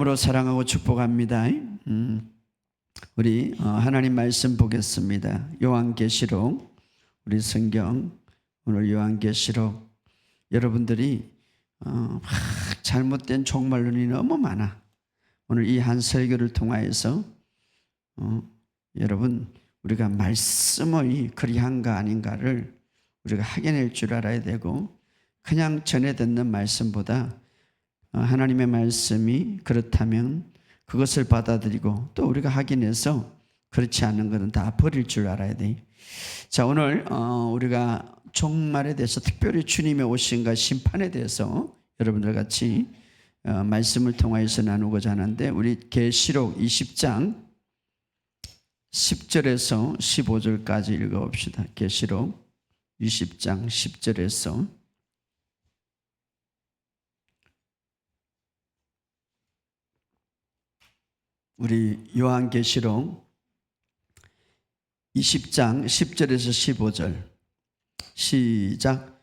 으로 사랑하고 축복합니다. 우리 하나님 말씀 보겠습니다. 요한계시록, 우리 성경 오늘 요한계시록. 여러분들이 잘못된 종말론이 너무 많아. 오늘 이 한 설교를 통하여서 여러분 우리가 말씀이 그리한가 아닌가를 우리가 확인할 줄 알아야 되고, 그냥 전해 듣는 말씀보다 하나님의 말씀이 그렇다면 그것을 받아들이고 또 우리가 확인해서 그렇지 않은 것은 다 버릴 줄 알아야 돼. 자, 오늘 우리가 종말에 대해서, 특별히 주님의 오심과 심판에 대해서 여러분들 같이 말씀을 통하여서 나누고자 하는데, 우리 계시록 20장 10절에서 15절까지 읽어봅시다. 계시록 20장 10절에서 우리 요한계시록 20장 10절에서 15절 시작.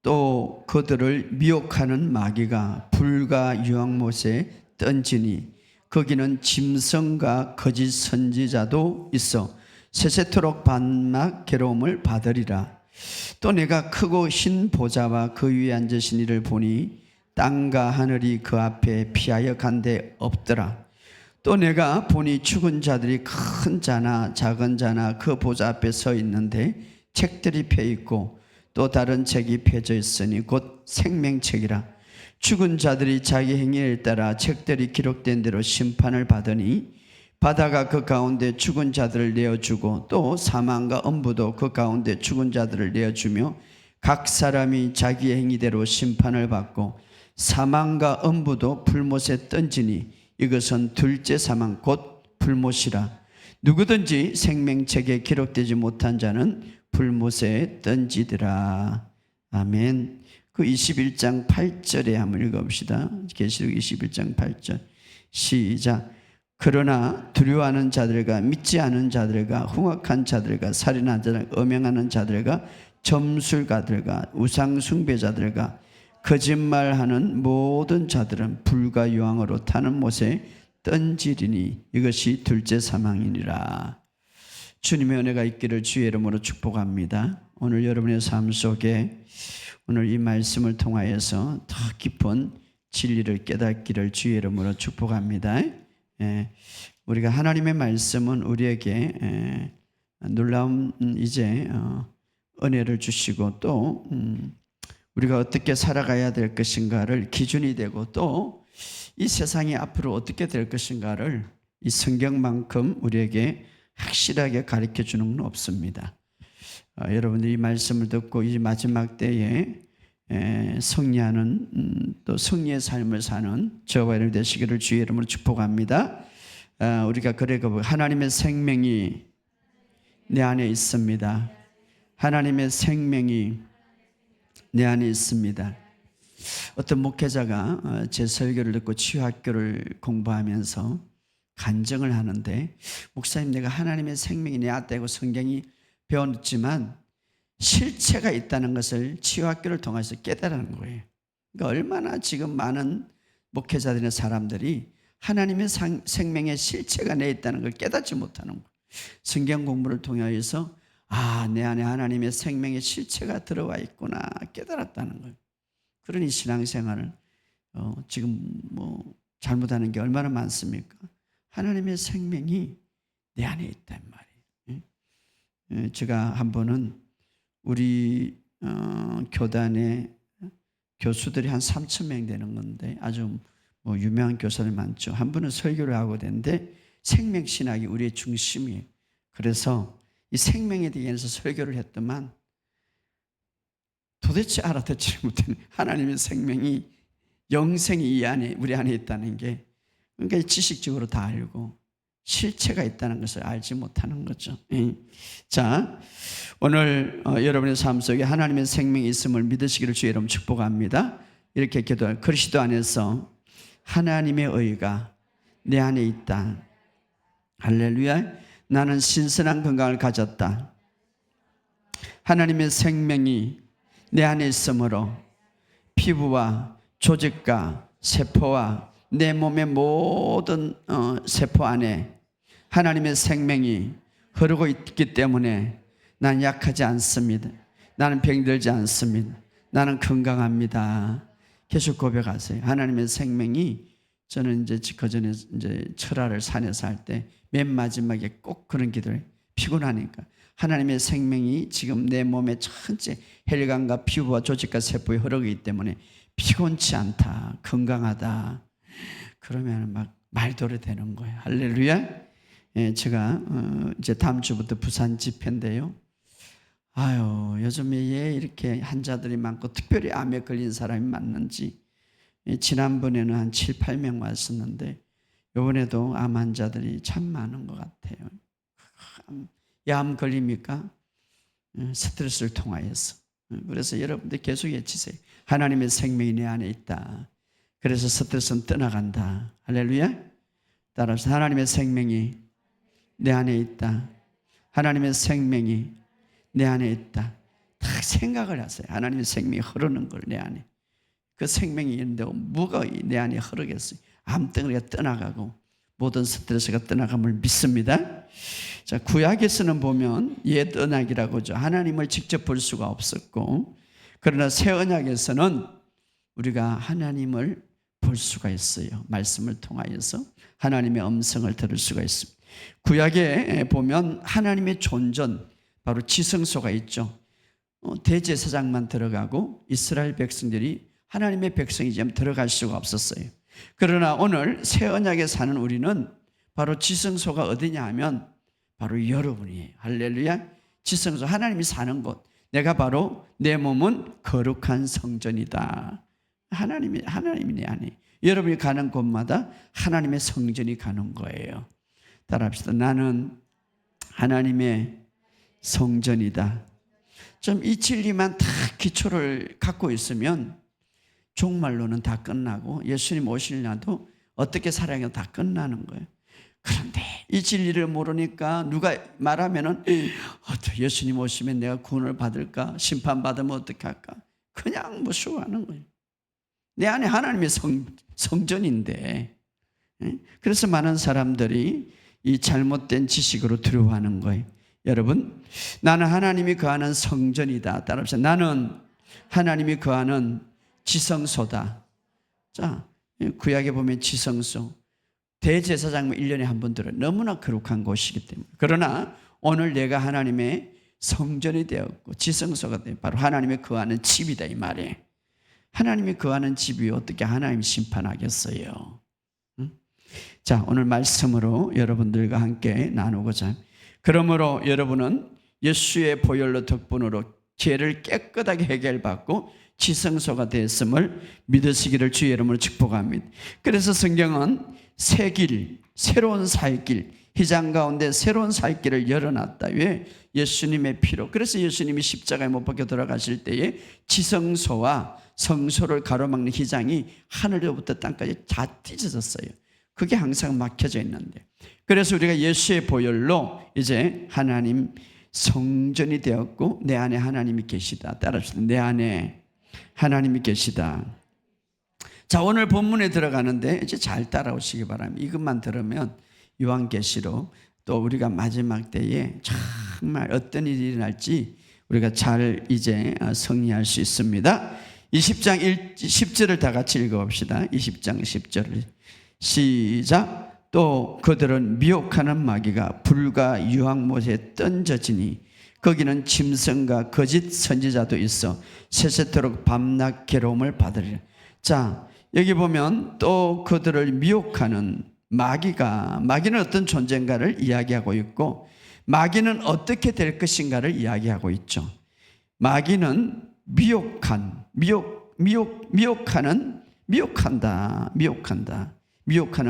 또 그들을 미혹하는 마귀가 불과 유황못에 던지니 거기는 짐승과 거짓 선지자도 있어 세세토록 반막 괴로움을 받으리라. 또 내가 크고 흰 보좌와 그 위에 앉으신 이를 보니 땅과 하늘이 그 앞에 피하여 간데 없더라. 또 내가 보니 죽은 자들이 큰 자나 작은 자나 그 보좌 앞에 서 있는데 책들이 펴 있고 또 다른 책이 펴져 있으니 곧 생명책이라. 죽은 자들이 자기 행위에 따라 책들이 기록된 대로 심판을 받으니 바다가 그 가운데 죽은 자들을 내어주고 또 사망과 엄부도 그 가운데 죽은 자들을 내어주며 각 사람이 자기 행위대로 심판을 받고 사망과 엄부도 불못에 던지니 이것은 둘째 사망 곧 불못이라. 누구든지 생명책에 기록되지 못한 자는 불못에 던지더라. 아멘. 그 21장 8절에 한번 읽어봅시다. 계시록 21장 8절 시작. 그러나 두려워하는 자들과 믿지 않은 자들과 흉악한 자들과 살인한 자들과 음행하는 자들과 점술가들과 우상 숭배자들과 거짓말하는 모든 자들은 불과 유황으로 타는 못에 던지리니 이것이 둘째 사망이니라. 주님의 은혜가 있기를 주의 이름으로 축복합니다. 오늘 여러분의 삶 속에 오늘 이 말씀을 통하여서 더 깊은 진리를 깨닫기를 주의 이름으로 축복합니다. 우리가 하나님의 말씀은 우리에게 놀라운 이제 은혜를 주시고 또 우리가 어떻게 살아가야 될 것인가를 기준이 되고 또 이 세상이 앞으로 어떻게 될 것인가를 이 성경만큼 우리에게 확실하게 가르쳐 주는 건 없습니다. 여러분들이 이 말씀을 듣고 이 마지막 때에 승리하는 또 승리의 삶을 사는 저와 여러분 되시기를 주의 이름으로 축복합니다. 우리가 그래 하나님의 생명이 내 안에 있습니다. 하나님의 생명이 내 안에 있습니다. 어떤 목회자가 제 설교를 듣고 치유학교를 공부하면서 간증을 하는데, 목사님 내가 하나님의 생명이 내 안에 있다고 성경이 배웠지만 실체가 있다는 것을 치유학교를 통해서 깨달은 거예요. 그러니까 얼마나 지금 많은 목회자들이나 사람들이 하나님의 생명의 실체가 내 있다는 걸 깨닫지 못하는 거예요. 성경 공부를 통해서 내 안에 하나님의 생명의 실체가 들어와 있구나 깨달았다는 거예요. 그러니 신앙생활을 지금 잘못하는 게 얼마나 많습니까? 하나님의 생명이 내 안에 있단 말이에요. 제가 한 번은 우리 교단에 교수들이 한 3,000명 되는 건데 아주 유명한 교사들 많죠. 한 번은 설교를 하고 됐는데 생명신학이 우리의 중심이에요. 그래서 이 생명에 대해서 설교를 했더만 도대체 알아듣지 못하는 하나님의 생명이, 영생이 이 안에 우리 안에 있다는 게, 그러니까 지식적으로 다 알고 실체가 있다는 것을 알지 못하는 거죠. 자, 오늘 여러분의 삶 속에 하나님의 생명이 있음을 믿으시기를 주의 이름 축복합니다. 이렇게 기도할 그리스도 안에서 하나님의 의가 내 안에 있다. 할렐루야. 나는 신선한 건강을 가졌다. 하나님의 생명이 내 안에 있으므로 피부와 조직과 세포와 내 몸의 모든 세포 안에 하나님의 생명이 흐르고 있기 때문에 난 약하지 않습니다. 나는 병들지 않습니다. 나는 건강합니다. 계속 고백하세요. 하나님의 생명이, 저는 이제 그전에 이제 철화를 산에서 할 때 맨 마지막에 꼭 그런 기도를, 피곤하니까 하나님의 생명이 지금 내 몸의 전체 혈관과 피부와 조직과 세포에 흐르기 때문에 피곤치 않다, 건강하다. 그러면 막 말도리 되는 거예요. 할렐루야. 예, 제가 이제 다음 주부터 부산 집회인데요. 아유, 요즘에 왜 이렇게 환자들이 많고 특별히 암에 걸린 사람이 많는지. 지난번에는 한 7, 8명 왔었는데 이번에도 암 환자들이 참 많은 것 같아요. 암 걸립니까? 스트레스를 통하여서. 그래서 여러분들 계속 외치세요. 하나님의 생명이 내 안에 있다. 그래서 스트레스는 떠나간다. 할렐루야. 따라서 하나님의 생명이 내 안에 있다. 하나님의 생명이 내 안에 있다. 딱 생각을 하세요. 하나님의 생명이 흐르는 걸 내 안에. 그 생명이 있는데 뭐가 내 안에 흐르겠어요. 암덩어리가 떠나가고 모든 스트레스가 떠나감을 믿습니다. 자, 구약에서는 보면 옛 언약이라고 하죠. 하나님을 직접 볼 수가 없었고, 그러나 새 언약에서는 우리가 하나님을 볼 수가 있어요. 말씀을 통하여서 하나님의 음성을 들을 수가 있습니다. 구약에 보면 하나님의 존전, 바로 지성소가 있죠. 대제사장만 들어가고 이스라엘 백성들이 하나님의 백성이지만 들어갈 수가 없었어요. 그러나 오늘 새 언약에 사는 우리는 바로 지성소가 어디냐 하면 바로 여러분이에요. 할렐루야. 지성소, 하나님이 사는 곳. 내가 바로 내 몸은 거룩한 성전이다. 하나님이 내 안에. 여러분이 가는 곳마다 하나님의 성전이 가는 거예요. 따라합시다. 나는 하나님의 성전이다. 좀 이 진리만 다 기초를 갖고 있으면 종말로는 다 끝나고 예수님 오시려도 어떻게 살아가도 다 끝나는 거예요. 그런데 이 진리를 모르니까 누가 말하면은 예수님 오시면 내가 구원을 받을까? 심판받으면 어떻게 할까? 그냥 무시하는 거예요. 내 안에 하나님의 성전인데. 그래서 많은 사람들이 이 잘못된 지식으로 두려워하는 거예요. 여러분, 나는 하나님이 거하는 성전이다. 따라서 나는 하나님이 거하는 지성소다. 자, 구약에 보면 지성소, 대제사장은 1년에 한 번 들어요. 너무나 거룩한 곳이기 때문에. 그러나 오늘 내가 하나님의 성전이 되었고 지성소가 되어 바로 하나님이 거하는 집이다 이 말이에요. 하나님이 거하는 집이 어떻게 하나님 심판하겠어요? 응? 자, 오늘 말씀으로 여러분들과 함께 나누고자. 그러므로 여러분은 예수의 보혈로 덕분으로 죄를 깨끗하게 해결받고 지성소가 됐음을 믿으시기를 주의 이름으로 축복합니다. 그래서 성경은 새 길, 새로운 살 길, 휘장 가운데 새로운 살 길을 열어놨다. 왜? 예수님의 피로. 그래서 예수님이 십자가에 못 박혀 돌아가실 때에 지성소와 성소를 가로막는 휘장이 하늘로부터 땅까지 다 찢어졌어요. 그게 항상 막혀져 있는데, 그래서 우리가 예수의 보혈로 이제 하나님 성전이 되었고 내 안에 하나님이 계시다. 따라합시다. 내 안에 하나님이 계시다. 자, 오늘 본문에 들어가는데 이제 잘 따라오시기 바랍니다. 이것만 들으면 요한계시록 또 우리가 마지막 때에 정말 어떤 일이 일어날지 우리가 잘 이제 성리할 수 있습니다. 20장 10절을 다 같이 읽어봅시다. 20장 10절을 시작. 또 그들은 미혹하는 마귀가 불과 유황못에 던져지니 거기는 짐승과 거짓 선지자도 있어 세세토록 밤낮 괴로움을 받으리라. 자, 여기 보면 또 그들을 미혹하는 마귀는 어떤 존재인가를 이야기하고 있고 마귀는 어떻게 될 것인가를 이야기하고 있죠. 마귀는 미혹하는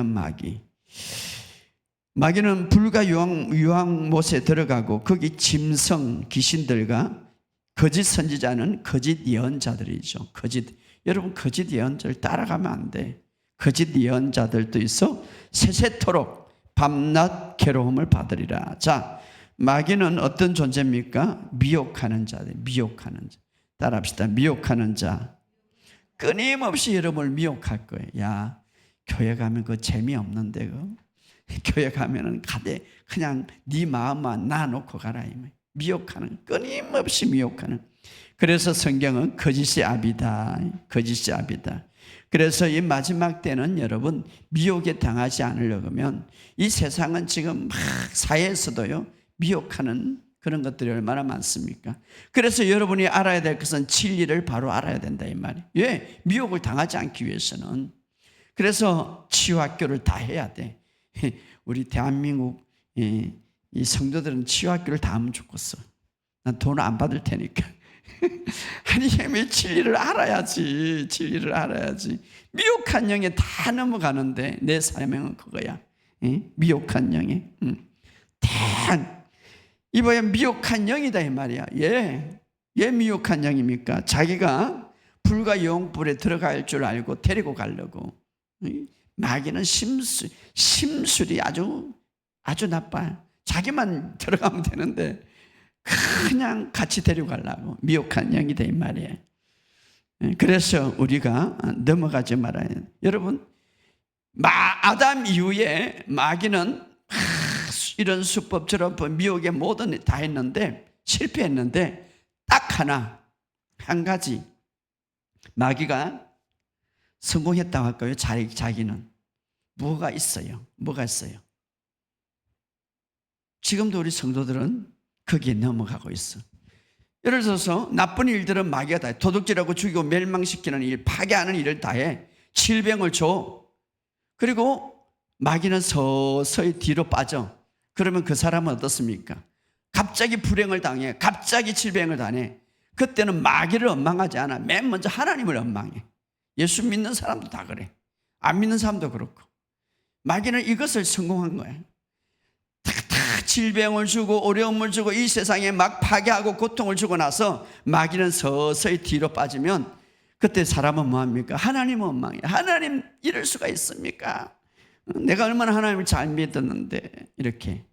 마귀. 마귀는 불과 유황못에 들어가고 거기 짐승 귀신들과 거짓 선지자는 거짓 예언자들이죠. 여러분 거짓 예언자를 따라가면 안 돼. 거짓 예언자들도 있어 세세토록 밤낮 괴로움을 받으리라. 자, 마귀는 어떤 존재입니까? 미혹하는 자들. 따라합시다. 미혹하는 자. 끊임없이 여러분을 미혹할 거예요. 야, 교회 가면 그 재미없는데 교회 가면은 가대 그냥 네 마음만 놔놓고 가라. 미혹하는, 끊임없이 미혹하는. 그래서 성경은 거짓의 압이다. 거짓의 압이다. 그래서 이 마지막 때는 여러분 미혹에 당하지 않으려고 하면 이 세상은 지금 막 사회에서도요 미혹하는 그런 것들이 얼마나 많습니까? 그래서 여러분이 알아야 될 것은 진리를 바로 알아야 된다 이 말이에요. 왜? 미혹을 당하지 않기 위해서는. 그래서 치유학교를 다 해야 돼. 우리 대한민국 이 성도들은 치유학교를 다 하면 좋겠어. 난 돈 안 받을 테니까. 하나님의 진리를 알아야지. 진리를 알아야지. 미혹한 영에 다 넘어가는데 내 사명은 그거야. 미혹한 영에. 다 이봐야 미혹한 영이다 이 말이야. 얘 미혹한 영입니까? 자기가 불과 영불에 들어갈 줄 알고 데리고 가려고. 마귀는 심술이 아주 나빠요. 자기만 들어가면 되는데 그냥 같이 데려가려고. 미혹한 영이다 이 말이에요. 그래서 우리가 넘어가지 말아야 해요. 여러분 아담 이후에 마귀는 이런 수법 저런 미혹의 모든 다 했는데 실패했는데 딱 한 가지 마귀가 성공했다고 할까요? 자기는 뭐가 있어요? 지금도 우리 성도들은 거기에 넘어가고 있어. 예를 들어서 나쁜 일들은 마귀가 다 해. 도둑질하고 죽이고 멸망시키는 일, 파괴하는 일을 다 해. 질병을 줘. 그리고 마귀는 서서히 뒤로 빠져. 그러면 그 사람은 어떻습니까? 갑자기 불행을 당해. 갑자기 질병을 당해. 그때는 마귀를 원망하지 않아. 맨 먼저 하나님을 원망해. 예수 믿는 사람도 다 그래. 안 믿는 사람도 그렇고. 마귀는 이것을 성공한 거야. 탁탁 질병을 주고 어려움을 주고 이 세상에 막 파괴하고 고통을 주고 나서 마귀는 서서히 뒤로 빠지면 그때 사람은 뭐합니까? 하나님은 원망해. 하나님 이럴 수가 있습니까? 내가 얼마나 하나님을 잘 믿었는데 이렇게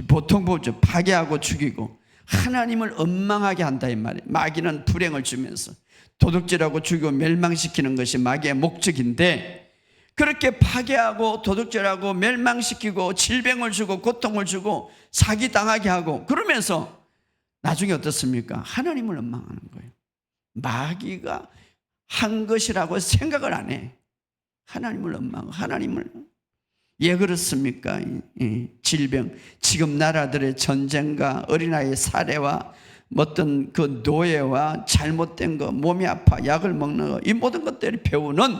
보통 보죠. 파괴하고 죽이고 하나님을 원망하게 한다 이 말이에요. 마귀는 불행을 주면서 도둑질하고 죽이고 멸망시키는 것이 마귀의 목적인데 그렇게 파괴하고 도둑질하고 멸망시키고 질병을 주고 고통을 주고 사기당하게 하고 그러면서 나중에 어떻습니까? 하나님을 원망하는 거예요. 마귀가 한 것이라고 생각을 안 해. 하나님을 원망하고 하나님을. 예, 그렇습니까? 질병, 지금 나라들의 전쟁과 어린아이의 살해와 어떤 그 노예와 잘못된 거, 몸이 아파 약을 먹는 거, 이 모든 것들이 배우는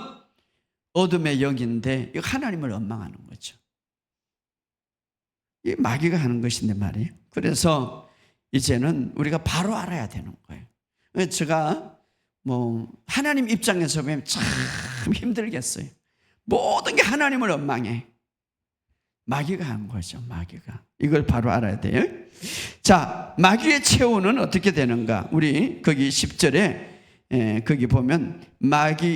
어둠의 영인데 이거 하나님을 원망하는 거죠. 이 마귀가 하는 것인데 말이에요. 그래서 이제는 우리가 바로 알아야 되는 거예요. 제가 하나님 입장에서 보면 참 힘들겠어요. 모든 게 하나님을 원망해. 마귀가 한 거죠. 마귀가. 이걸 바로 알아야 돼요. 자, 마귀의 최후는 어떻게 되는가? 우리 거기 10절에 거기 보면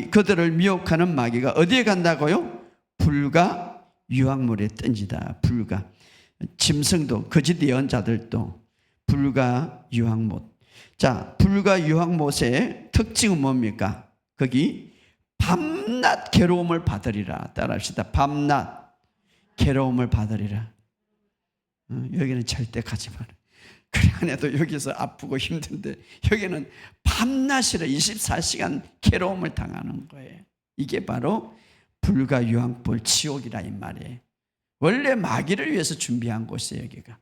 그들을 미혹하는 마귀가 어디에 간다고요? 불과 유황물에 던지다. 불과. 짐승도 거짓 예언자들도 불과 유황못. 자, 불과 유황못의 특징은 뭡니까? 거기 밤낮 괴로움을 받으리라. 따라합시다. 밤낮 괴로움을 받으리라. 여기는 절대 가지 마라. 그래 안 해도 여기서 아프고 힘든데 여기는 밤낮이라 24시간 괴로움을 당하는 거예요. 이게 바로 불과 유황불 지옥이라 이 말이에요. 원래 마귀를 위해서 준비한 곳이에요. 여기가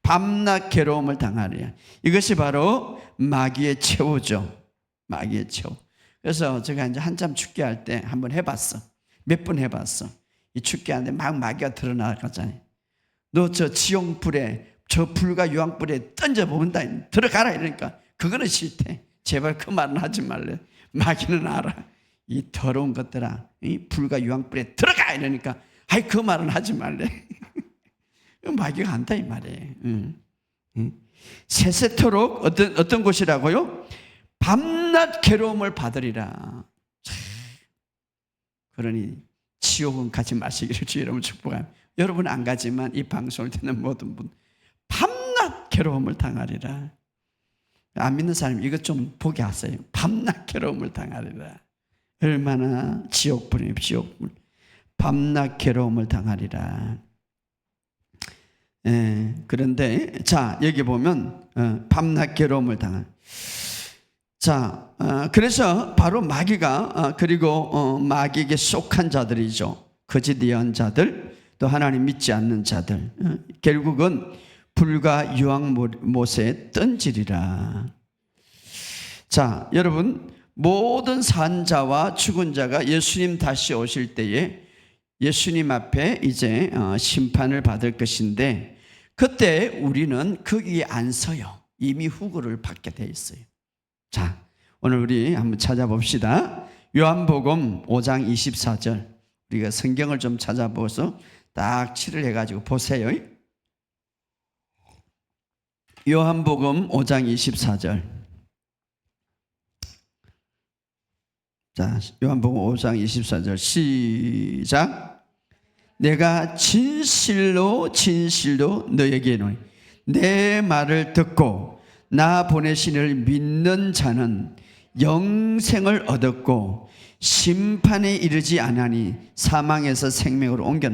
밤낮 괴로움을 당하리라. 이것이 바로 마귀의 최후죠. 마귀의 최후. 그래서 제가 이제 한참 축계할 때 한번 해봤어. 몇 번 해봤어. 이 축계하는데 막 마귀가 드러나가잖아요. 너 저 지옥불에 저 불과 유황불에 던져본다. 들어가라 이러니까 그거는 싫대. 제발 그 말은 하지 말래. 마귀는 알아. 이 더러운 것들아, 이 불과 유황불에 들어가 이러니까 아이 그 말은 하지 말래. 마귀가 한다 이 말이에요. 세세토록 어떤 곳이라고요? 밤낮 괴로움을 받으리라. 그러니 지옥은 가지 마시기를 주의 이름으로 축복합니다. 여러분 안 가지만 이 방송을 듣는 모든 분 밤낮 괴로움을 당하리라. 안 믿는 사람 이것 좀 보게 하세요. 밤낮 괴로움을 당하리라. 얼마나 지옥불이에요. 지옥불. 밤낮 괴로움을 당하리라. 그런데 자 여기 보면 밤낮 괴로움을 당한. 자 그래서 바로 마귀가 그리고 마귀에게 속한 자들이죠. 거짓 예언자들, 또 하나님 믿지 않는 자들, 결국은 불과 유황못에 던지리라. 자 여러분, 모든 산 자와 죽은 자가 예수님 다시 오실 때에 예수님 앞에 이제 심판을 받을 것인데, 그때 우리는 거기에 안 서요. 이미 후구를 받게 돼 있어요. 자, 오늘 우리 한번 찾아봅시다. 요한복음 5장 24절. 우리가 성경을 좀 찾아보서 딱 칠을 해가지고 보세요. 요한복음 5장 24절. 자, 요한복음 5장 24절 시작. 내가 진실로 진실로 너에게 이르노니 내 말을 듣고 나 보내신 이를 믿는 자는 영생을 얻었고 심판에 이르지 아니하니 사망에서 생명으로 옮겼.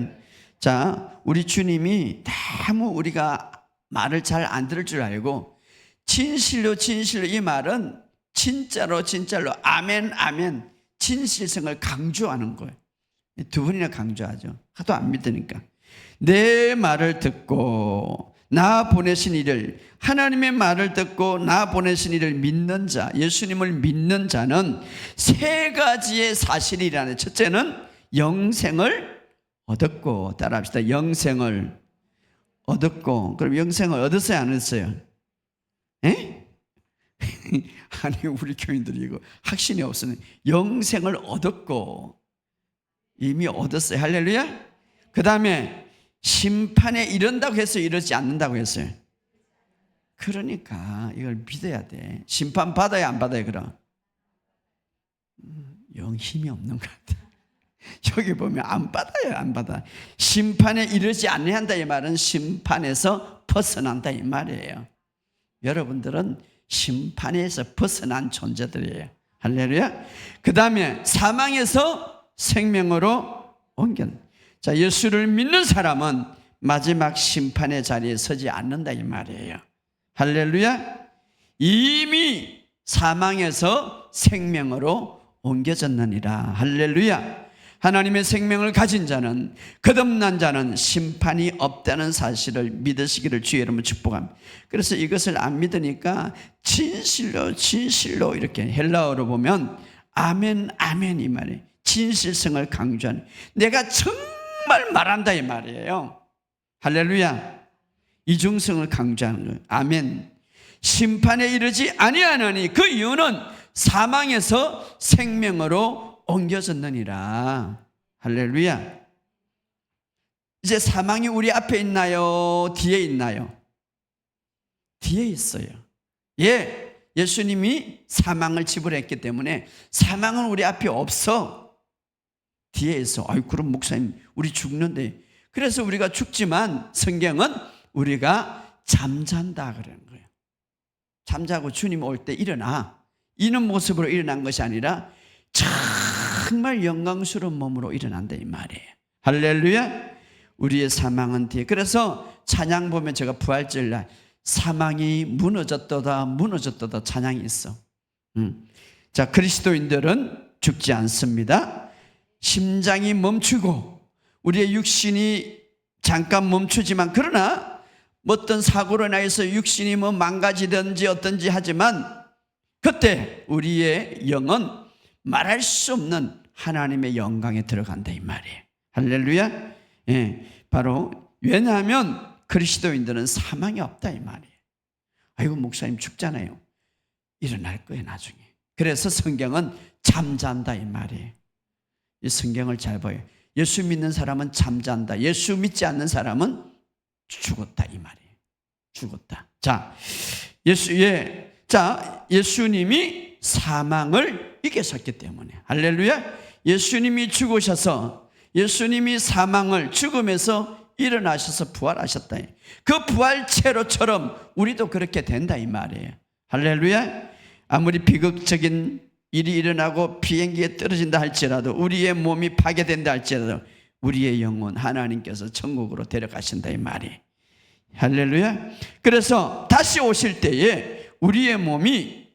자, 우리 주님이 너무 우리가 말을 잘 안 들을 줄 알고 진실로 진실로, 이 말은 진짜로 진짜로 아멘 아멘 진실성을 강조하는 거예요. 두 번이나 강조하죠. 하도 안 믿으니까. 내 말을 듣고 나 보내신 이를, 하나님의 말을 듣고 나 보내신 이를 믿는 자, 예수님을 믿는 자는 세 가지의 사실이라네. 첫째는 영생을 얻었고, 따라합시다. 영생을 얻었고. 그럼 영생을 얻었어요, 안 얻었어요? 에? 아니, 우리 교인들이 이거 확신이 없으니 영생을 얻었고, 이미 얻었어요. 할렐루야. 그 다음에 심판에 이른다고 해서 이르지 않는다고 했어요. 그러니까 이걸 믿어야 돼. 심판 받아야 안 받아요? 그럼 영 힘이 없는 것 같아. 여기 보면 안 받아요. 안 받아. 심판에 이르지 않는다 이 말은 심판에서 벗어난다 이 말이에요. 여러분들은 심판에서 벗어난 존재들이에요. 할렐루야. 그 다음에 사망에서 생명으로 옮겨. 자, 예수를 믿는 사람은 마지막 심판의 자리에 서지 않는다 이 말이에요. 할렐루야. 이미 사망에서 생명으로 옮겨졌느니라. 할렐루야. 하나님의 생명을 가진 자는, 거듭난 자는 심판이 없다는 사실을 믿으시기를 주의 이름으로 축복합니다. 그래서 이것을 안 믿으니까 진실로 진실로, 이렇게 헬라어로 보면 아멘 아멘 이 말이에요. 진실성을 강조하는, 내가 정말 말한다 이 말이에요. 할렐루야. 이중성을 강조하는 거예요. 아멘. 심판에 이르지 아니하노니 그 이유는 사망에서 생명으로 옮겨졌느니라. 할렐루야. 이제 사망이 우리 앞에 있나요? 뒤에 있나요? 뒤에 있어요. 예, 예수님이 사망을 지불했기 때문에 사망은 우리 앞에 없어. 뒤에 있어. 아유, 그럼 목사님 우리 죽는데. 그래서 우리가 죽지만 성경은 우리가 잠잔다 그러는 거예요. 잠자고 주님 올 때 일어나. 이는 모습으로 일어난 것이 아니라 정말 영광스러운 몸으로 일어난다 이 말이에요. 할렐루야. 우리의 사망은 뒤에. 그래서 찬양 보면 제가 부활절날 사망이 무너졌도다 무너졌도다 찬양이 있어. 자, 그리스도인들은 죽지 않습니다. 심장이 멈추고 우리의 육신이 잠깐 멈추지만, 그러나 어떤 사고로 인해서 육신이 뭐 망가지든지 어떤지 하지만 그때 우리의 영은 말할 수 없는 하나님의 영광에 들어간다 이 말이에요. 할렐루야. 예, 바로 왜냐하면 그리스도인들은 사망이 없다 이 말이에요. 아이고 목사님 죽잖아요. 일어날 거예요 나중에. 그래서 성경은 잠잔다 이 말이에요. 이 성경을 잘 봐요. 예수 믿는 사람은 잠잔다. 예수 믿지 않는 사람은 죽었다 이 말이에요. 죽었다. 자, 예수님이 사망을 이기셨기 때문에. 할렐루야. 예수님이 죽으셔서, 예수님이 사망을 죽음에서 일어나셔서 부활하셨다. 그 부활체로처럼 우리도 그렇게 된다 이 말이에요. 할렐루야. 아무리 비극적인 일이 일어나고 비행기에 떨어진다 할지라도, 우리의 몸이 파괴된다 할지라도 우리의 영혼 하나님께서 천국으로 데려가신다 이 말이. 할렐루야. 그래서 다시 오실 때에 우리의 몸이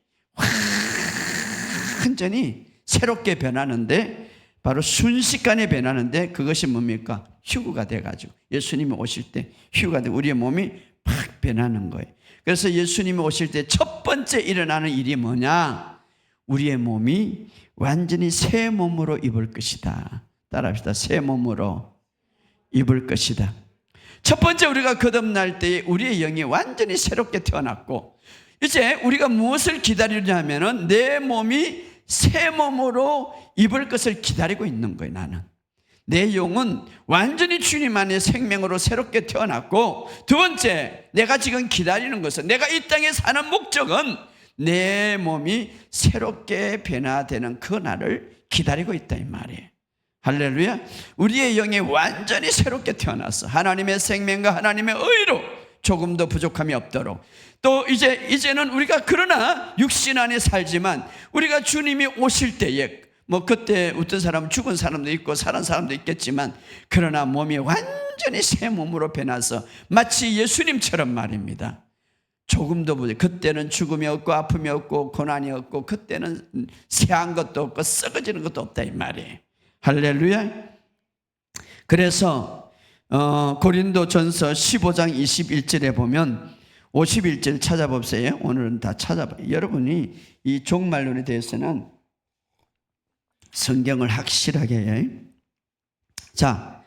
완전히 새롭게 변하는데, 바로 순식간에 변하는데, 그것이 뭡니까? 휴거가 돼가지고 예수님이 오실 때 휴거가 돼 우리의 몸이 팍 변하는 거예요. 그래서 예수님이 오실 때 첫 번째 일어나는 일이 뭐냐? 우리의 몸이 완전히 새 몸으로 입을 것이다. 따라합시다. 새 몸으로 입을 것이다. 첫 번째, 우리가 거듭날 때에 우리의 영이 완전히 새롭게 태어났고, 이제 우리가 무엇을 기다리냐 하면은 내 몸이 새 몸으로 입을 것을 기다리고 있는 거예요. 나는 내 영은 완전히 주님 안에 생명으로 새롭게 태어났고, 두 번째, 내가 지금 기다리는 것은, 내가 이 땅에 사는 목적은 내 몸이 새롭게 변화되는 그 날을 기다리고 있다 이 말이에요. 할렐루야. 우리의 영이 완전히 새롭게 태어났어. 하나님의 생명과 하나님의 의로 조금도 부족함이 없도록. 또 이제는 우리가 그러나 육신 안에 살지만, 우리가 주님이 오실 때에 뭐 그때 어떤 사람은 죽은 사람도 있고 살은 사람도 있겠지만, 그러나 몸이 완전히 새 몸으로 변해서 마치 예수님처럼 말입니다. 조금도 부족. 그때는 죽음이 없고 아픔이 없고 고난이 없고, 그때는 새한 것도 없고 썩어지는 것도 없다 이 말이에요. 할렐루야. 그래서 고린도전서 15장 21절에 보면, 51절 찾아보세요. 오늘은 다 찾아봐요. 여러분이 이 종말론에 대해서는 성경을 확실하게 해요. 자,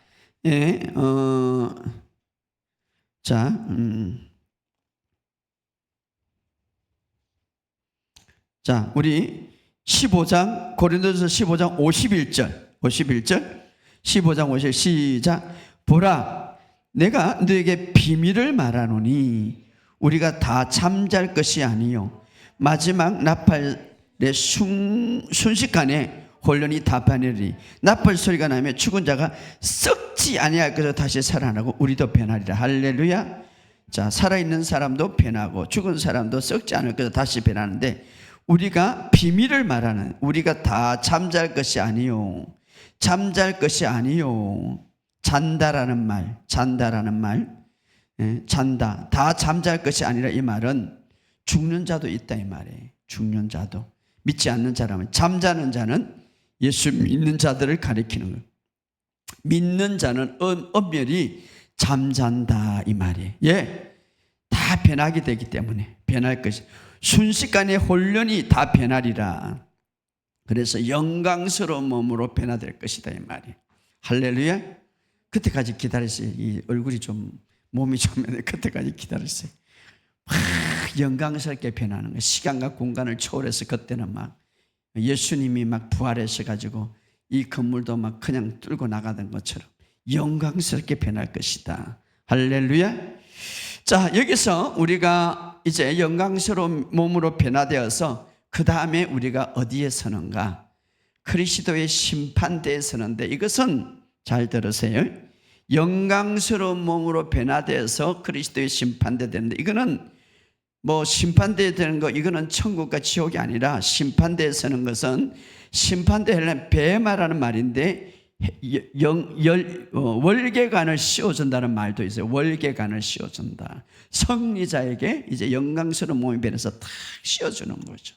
자, 우리 15장, 고린도전서 15장 51절 15장 51 시작. 보라, 내가 너에게 비밀을 말하노니 우리가 다 잠잘 것이 아니요 마지막 나팔의 순식간에 혼련이 다 변하리니, 나팔 소리가 나면 죽은 자가 썩지 아니할 것으로 다시 살아나고 우리도 변하리라. 할렐루야. 자, 살아있는 사람도 변하고 죽은 사람도 썩지 않을 것으로 다시 변하는데, 우리가 비밀을 말하는, 우리가 다 잠잘 것이 아니요, 잠잘 것이 아니요, 잔다라는 말, 잔다, 다 잠잘 것이 아니라, 이 말은 죽는 자도 있다 이 말이에요. 죽는 자도, 믿지 않는 자라면, 잠자는 자는 예수 믿는 자들을 가리키는 거예요. 믿는 자는 엄멸히 잠잔다 이 말이에요. 예, 다 변하게 되기 때문에, 변할 것이, 순식간에 혼련이 다 변하리라. 그래서 영광스러운 몸으로 변화될 것이다 이 말이에요. 할렐루야. 그때까지 기다렸어요. 이 얼굴이 좀, 몸이 좀, 그때까지 기다렸어요. 막 영광스럽게 변하는 거예요. 시간과 공간을 초월해서, 그때는 막 예수님이 막 부활하셔 가지고 이 건물도 막 그냥 뚫고 나가던 것처럼 영광스럽게 변할 것이다. 할렐루야. 자, 여기서 우리가 이제 영광스러운 몸으로 변화되어서 그 다음에 우리가 어디에 서는가? 그리스도의 심판대에 서는데, 이것은 잘 들으세요. 영광스러운 몸으로 변화되어서 그리스도의 심판대 되는데, 이거는 뭐 심판대에 되는 거, 이거는 천국과 지옥이 아니라, 심판대에 서는 것은, 심판대에는 뱀아라는 말인데 월계관을 씌워준다는 말도 있어요. 월계관을 씌워준다. 승리자에게 이제 영광스러운 몸이 변해서 탁 씌워주는 거죠.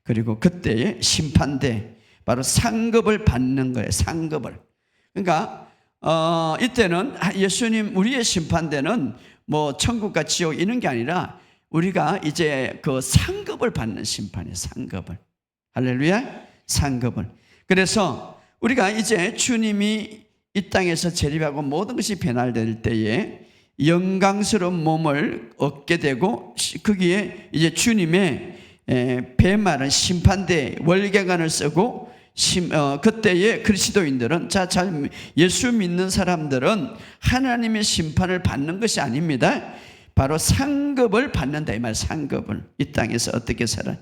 그리고 그때의 심판대, 바로 상급을 받는 거예요. 상급을. 그러니까 이때는 예수님, 우리의 심판대는 뭐 천국과 지옥 이런 게 아니라, 우리가 이제 그 상급을 받는 심판이에요. 상급을. 할렐루야. 상급을. 그래서 우리가 이제 주님이 이 땅에서 재림하고 모든 것이 변화될 때에 영광스러운 몸을 얻게 되고, 거기에 이제 주님의 뱀말은 심판대 월계관을 쓰고, 그때의 그리스도인들은, 잘 예수 믿는 사람들은 하나님의 심판을 받는 것이 아닙니다. 바로 상급을 받는다 이 말. 상급을. 이 땅에서 어떻게 살아?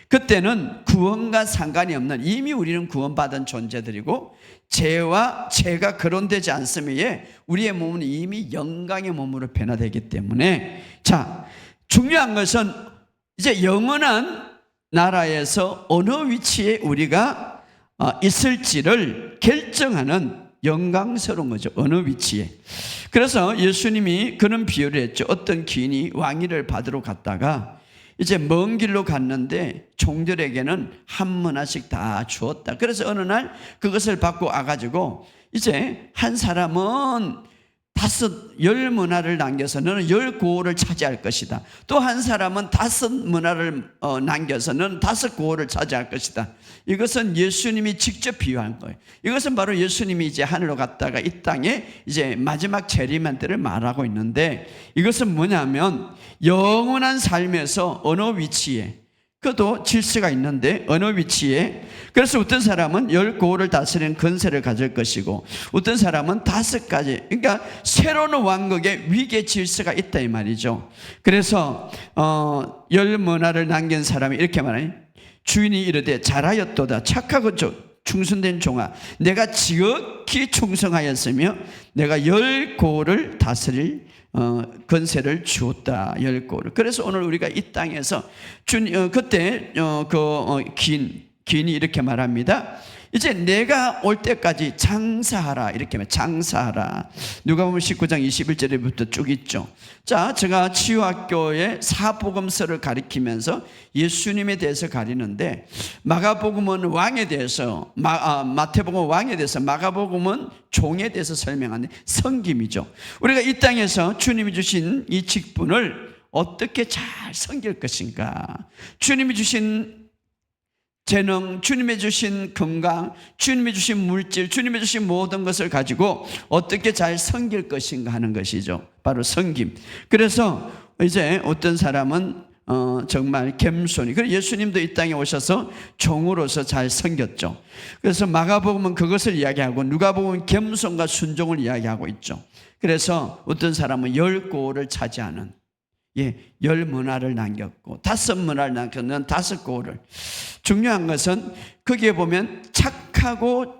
그때는 구원과 상관이 없는, 이미 우리는 구원받은 존재들이고, 죄가 거론되지 않음에 우리의 몸은 이미 영광의 몸으로 변화되기 때문에, 자, 중요한 것은 이제 영원한 나라에서 어느 위치에 우리가 있을지를 결정하는 영광스러운 거죠. 어느 위치에. 그래서 예수님이 그런 비유를 했죠. 어떤 귀인이 왕위를 받으러 갔다가 이제 먼 길로 갔는데 종들에게는 한 문화씩 다 주었다. 그래서 어느 날 그것을 받고 와가지고 이제 한 사람은 10 문화를 남겨서 너는 10 고을을 차지할 것이다. 또 한 사람은 5 문화를 남겨서 너는 5 고을을 차지할 것이다. 이것은 예수님이 직접 비유한 거예요. 이것은 바로 예수님이 이제 하늘로 갔다가 이 땅에 이제 마지막 재림한 때를 말하고 있는데, 이것은 뭐냐면 영원한 삶에서 어느 위치에, 그것도 질서가 있는데 어느 위치에, 그래서 어떤 사람은 10 고을을 다스리는 권세를 가질 것이고 어떤 사람은 5가지, 그러니까 새로운 왕국의 위계 질서가 있다 이 말이죠. 그래서 10 문화를 남긴 사람이 이렇게 말해요. 주인이 이르되 잘하였도다 착하고 충성된 종아, 내가 지극히 충성하였으며 내가 10 고을을 다스릴 권세를 주었다. 10 고을을. 그래서 오늘 우리가 이 땅에서 그때 귀인이 이렇게 말합니다. 이제 내가 올 때까지 장사하라, 이렇게 말해요. 장사하라. 누가복음 19장 21절부터 쭉 있죠. 자, 제가 치유학교에 사복음서를 가리키면서 예수님에 대해서 가리는데, 마가복음은 왕에 대해서, 마태복음은 왕에 대해서, 마가복음은 종에 대해서 설명하는 섬김이죠. 우리가 이 땅에서 주님이 주신 이 직분을 어떻게 잘 섬길 것인가, 주님이 주신 재능, 주님이 주신 건강, 주님이 주신 물질, 주님이 주신 모든 것을 가지고 어떻게 잘 섬길 것인가 하는 것이죠. 바로 섬김. 그래서 이제 어떤 사람은 정말 겸손히, 그래서 예수님도 이 땅에 오셔서 종으로서 잘 섬겼죠. 그래서 마가복음은 그것을 이야기하고 누가복음은 겸손과 순종을 이야기하고 있죠. 그래서 어떤 사람은 10 고을을 차지하는, 10 문화를 남겼고 5 문화를 남겼는 5 고을을. 중요한 것은 거기에 보면 착하고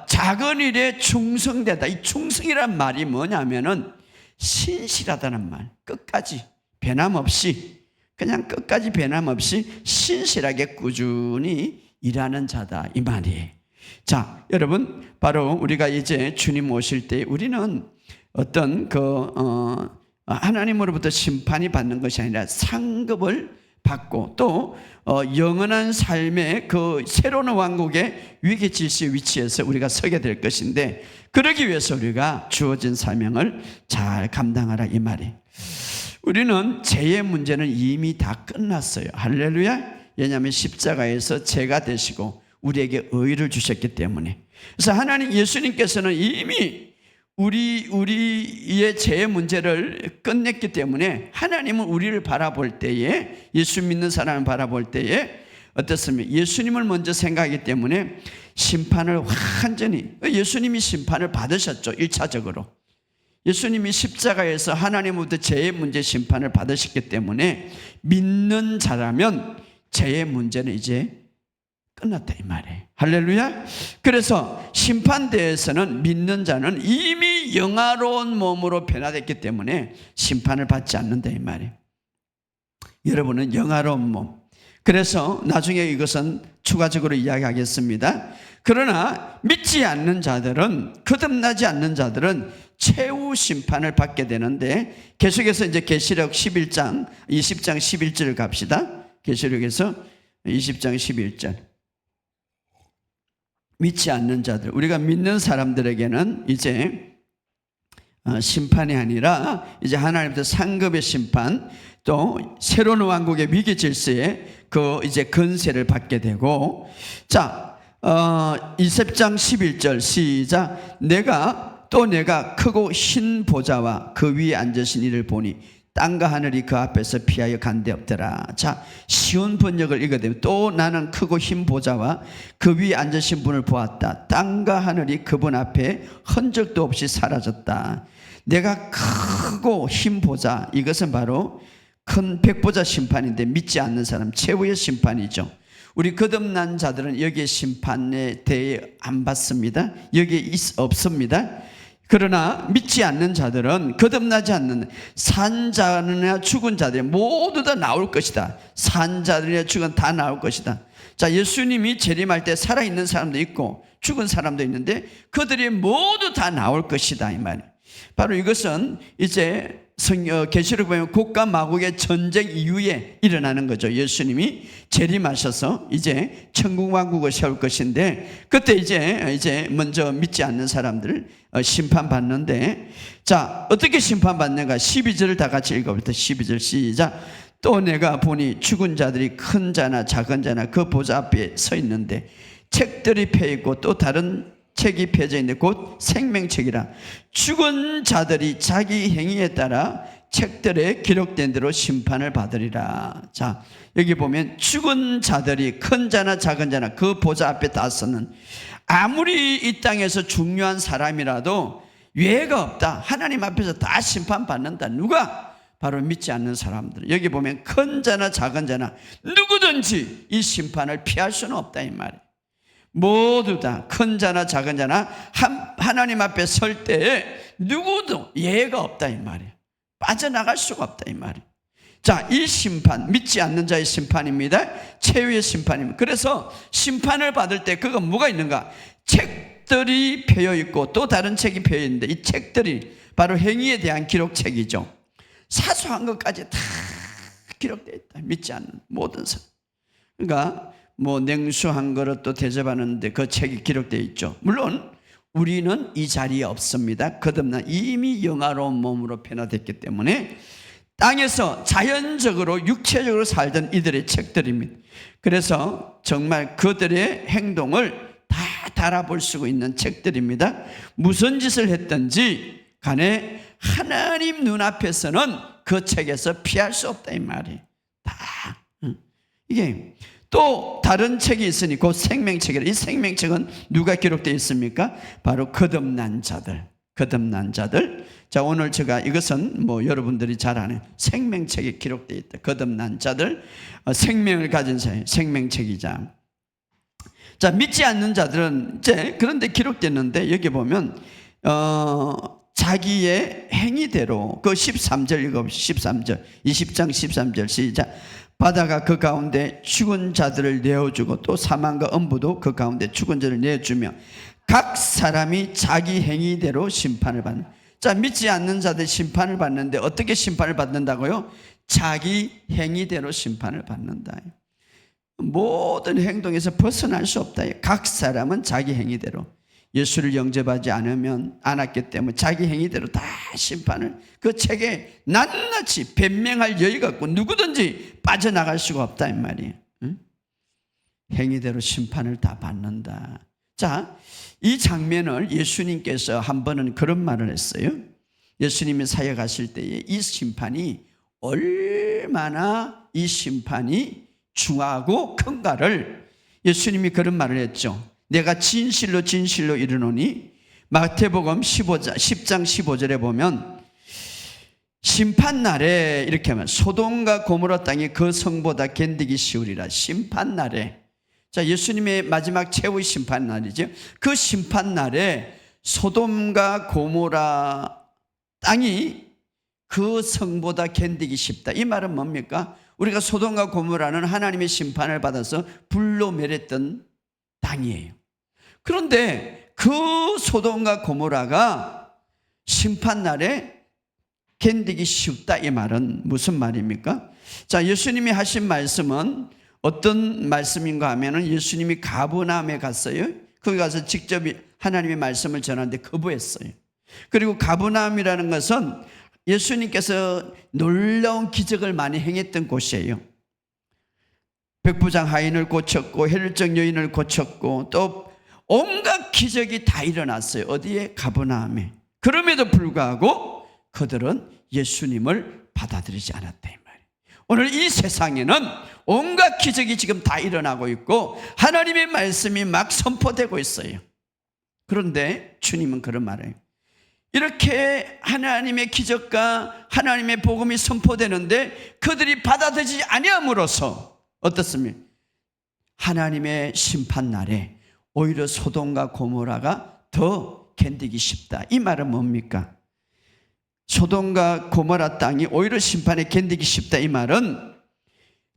작은 일에 충성되다. 이 충성이란 말이 뭐냐면은 신실하다는 말. 끝까지 변함없이, 그냥 끝까지 변함없이 신실하게 꾸준히 일하는 자다 이 말이에요. 자, 여러분, 바로 우리가 이제 주님 오실 때 우리는 어떤 하나님으로부터 심판이 받는 것이 아니라 상급을 받고 또 영원한 삶의 그 새로운 왕국의 위계 질서의 위치에서 우리가 서게 될 것인데, 그러기 위해서 우리가 주어진 사명을 잘 감당하라 이 말이에요. 우리는 죄의 문제는 이미 다 끝났어요. 할렐루야. 왜냐하면 십자가에서 죄가 되시고 우리에게 의를 주셨기 때문에. 그래서 하나님, 예수님께서는 이미 우리의 죄의 문제를 끝냈기 때문에 하나님은 우리를 바라볼 때에, 예수 믿는 사람을 바라볼 때에 어떻습니까? 예수님을 먼저 생각하기 때문에 심판을 완전히, 예수님이 심판을 받으셨죠. 1차적으로 예수님이 십자가에서 하나님으로부터 죄의 문제 심판을 받으셨기 때문에 믿는 자라면 죄의 문제는 이제 끝났다 이 말이에요. 할렐루야. 그래서 심판대에서는 믿는 자는 이미 영화로운 몸으로 변화됐기 때문에 심판을 받지 않는다 이 말이에요. 여러분은 영화로운 몸. 그래서 나중에 이것은 추가적으로 이야기하겠습니다. 그러나 믿지 않는 자들은, 거듭나지 않는 자들은 최후 심판을 받게 되는데, 계속해서 이제 계시록 20장 11절을 갑시다. 계시록에서 20장 11절. 믿지 않는 자들, 우리가 믿는 사람들에게는 이제 심판이 아니라 이제 하나님부터 상급의 심판, 또 새로운 왕국의 위기 질서에 그 이제 권세를 받게 되고, 자, 20장 11절 시작. 내가 크고 흰 보좌와 그 위에 앉으신 이를 보니 땅과 하늘이 그 앞에서 피하여 간데 없더라. 자, 쉬운 번역을 읽어드리면, 또 나는 크고 흰 보좌와 그 위에 앉으신 분을 보았다. 땅과 하늘이 그분 앞에 흔적도 없이 사라졌다. 내가 크고 흰 보좌, 이것은 바로 큰 백보자 심판인데 믿지 않는 사람 최후의 심판이죠. 우리 거듭난 자들은 여기에 심판에 대해 안 받습니다. 여기에 없습니다. 그러나 믿지 않는 자들은 거듭나지 않는 산 자들이나 죽은 자들이 모두 다 나올 것이다. 산 자들이나 죽은 다 나올 것이다. 자, 예수님이 재림할 때 살아있는 사람도 있고 죽은 사람도 있는데 그들이 모두 다 나올 것이다 이 말이에요. 바로 이것은 이제 계시록 보면 곡과 마곡의 전쟁 이후에 일어나는 거죠. 예수님이 재림하셔서 이제 천국 왕국을 세울 것인데 그때 이제 먼저 믿지 않는 사람들을 심판받는데, 자, 어떻게 심판받는가? 12절을 다 같이 읽어볼게요. 12절 시작. 또 내가 보니 죽은 자들이 큰 자나 작은 자나 그 보좌 앞에 서 있는데 책들이 펴 있고 또 다른 책이 펴져 있는데 곧 생명책이라. 죽은 자들이 자기 행위에 따라 책들에 기록된 대로 심판을 받으리라. 자, 여기 보면 죽은 자들이 큰 자나 작은 자나 그 보좌 앞에 다 서는, 아무리 이 땅에서 중요한 사람이라도 예외가 없다. 하나님 앞에서 다 심판받는다. 누가? 바로 믿지 않는 사람들. 여기 보면 큰 자나 작은 자나 누구든지 이 심판을 피할 수는 없다 이 말이에요. 모두 다 큰 자나 작은 자나 하나님 앞에 설 때에 누구도 예외가 없다 이 말이에요. 빠져나갈 수가 없다 이 말이에요. 자, 이 심판, 믿지 않는 자의 심판입니다. 최후의 심판입니다. 그래서 심판을 받을 때 그건 뭐가 있는가? 책들이 펴여 있고 또 다른 책이 펴여 있는데 이 책들이 바로 행위에 대한 기록책이죠. 사소한 것까지 다 기록되어 있다. 믿지 않는 모든 사람. 그러니까 뭐 냉수 한 그릇도 대접하는데 그 책이 기록되어 있죠. 물론 우리는 이 자리에 없습니다. 거듭나 이미 영화로운 몸으로 변화됐기 때문에 땅에서 자연적으로 육체적으로 살던 이들의 책들입니다. 그래서 정말 그들의 행동을 다 달아볼 수 있는 책들입니다. 무슨 짓을 했든지 간에 하나님 눈앞에서는 그 책에서 피할 수 없다 이 말이에요. 다. 이게 또 다른 책이 있으니 그 생명책이라. 이 생명책은 누가 기록되어 있습니까? 바로 거듭난 자들. 거듭난 자들. 자, 오늘 제가 이것은 뭐 여러분들이 잘 아는 생명책에 기록되어 있다. 거듭난 자들, 생명을 가진 사람, 생명책이자. 자, 믿지 않는 자들은 이제 그런데 기록됐는데 여기 보면 자기의 행위대로 그 13절 읽어보시죠. 13절 20장 13절 시작. 바다가 그 가운데 죽은 자들을 내어주고 또 사망과 음부도 그 가운데 죽은 자를 내어주며 각 사람이 자기 행위대로 심판을 받는. 자, 믿지 않는 자들 심판을 받는데 어떻게 심판을 받는다고요? 자기 행위대로 심판을 받는다. 모든 행동에서 벗어날 수 없다. 각 사람은 자기 행위대로. 예수를 영접하지 않았기 때문에 자기 행위대로 다 심판을, 그 책에 낱낱이 변명할 여유가 없고 누구든지 빠져나갈 수가 없다 이 말이에요. 응? 행위대로 심판을 다 받는다. 자, 이 장면을 예수님께서 한 번은 그런 말을 했어요. 예수님이 사역하실 때에 이 심판이 얼마나 이 심판이 중하고 큰가를 예수님이 그런 말을 했죠. 내가 진실로 진실로 이르노니, 마태복음 10장 15절에 보면 심판날에 이렇게 하면 소돔과 고모라 땅이 그 성보다 견디기 쉬우리라. 심판날에. 자, 예수님의 마지막 최후의 심판날이죠. 그 심판날에 소돔과 고모라 땅이 그 성보다 견디기 쉽다. 이 말은 뭡니까? 우리가 소돔과 고모라는 하나님의 심판을 받아서 불로 멸했던 땅이에요. 그런데 그 소돔과 고모라가 심판날에 견디기 쉽다 이 말은 무슨 말입니까? 자, 예수님이 하신 말씀은 어떤 말씀인가 하면은 예수님이 가버나움에 갔어요. 거기 가서 직접 하나님의 말씀을 전하는데 거부했어요. 그리고 가버나움이라는 것은 예수님께서 놀라운 기적을 많이 행했던 곳이에요. 백부장 하인을 고쳤고 혈증 여인을 고쳤고 또 온갖 기적이 다 일어났어요. 어디에? 가버나움에. 그럼에도 불구하고 그들은 예수님을 받아들이지 않았다 이 말이에요. 오늘 이 세상에는 온갖 기적이 지금 다 일어나고 있고 하나님의 말씀이 막 선포되고 있어요. 그런데 주님은 그런 말을 해요. 이렇게 하나님의 기적과 하나님의 복음이 선포되는데 그들이 받아들이지 아니함으로써 어떻습니까? 하나님의 심판날에 오히려 소돔과 고모라가 더 견디기 쉽다. 이 말은 뭡니까? 소돔과 고모라 땅이 오히려 심판에 견디기 쉽다. 이 말은